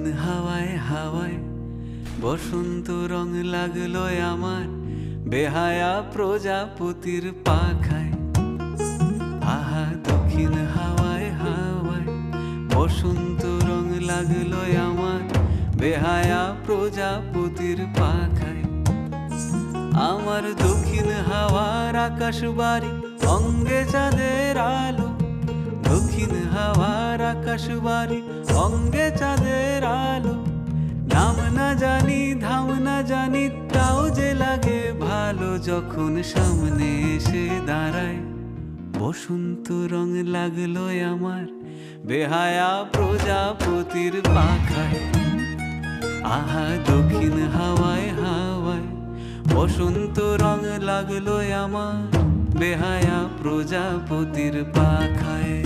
দক্ষিণ হাওয়ায় হাওয়ায় বসন্ত রং লাগলো আমার বেহায়া প্রজাপতির পাখায়। আহা দক্ষিণ হাওয়ায় হাওয়ায় বসন্ত রং লাগলো আমার বেহায়া প্রজাপতির পাখায়। আমার দক্ষিণ হাওয়ার আকাশ বাড়ি অঙ্গে চাঁদের আলো, দক্ষিণ হাওয়ার আকাশ বাড়ি অঙ্গে চাঁদের আলো। নাম না জানি ধাম না জানি তাও যে লাগে ভালো যখন সামনে এসে দাঁড়ায়। বসন্ত রং লাগলো আমার বেহায়া প্রজাপতির পাখায়। আহা দক্ষিণ হাওয়ায় হাওয়ায় বসন্ত রং লাগলো আমার বেহায়া প্রজাপতির পাখায়।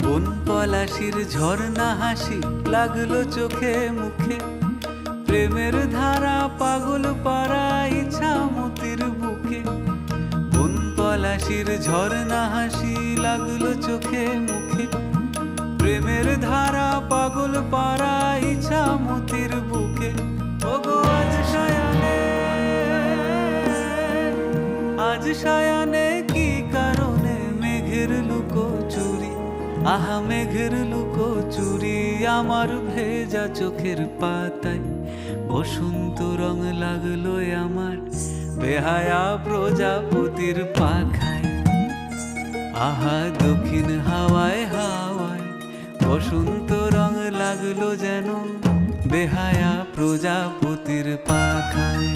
বন পলাশির ঝর্ণা হাসি লাগলো চোখে মুখে, প্রেমের ধারা পাগল পাড়া ইচ্ছা মতির বুকে। বন পলাশির ঝর্ণা হাসি লাগলো চোখে মুখে, প্রেমের ধারা পাগল পাড়া ইচ্ছা মতির বুকে। ওগো আজ সায়ানে, আজ সায়ানে কি কারণে মেঘের লুকোচুরি, আহা মেঘের লুকোচুরি আমার ভেজা চোখের পাতায়। বসন্ত রং লাগলো আমার বেহায়া প্রজাপতির পাখায়। আহা দক্ষিণ হাওয়ায় হাওয়ায় বসন্ত রং লাগলো যেন বেহায়া প্রজাপতির পাখায়।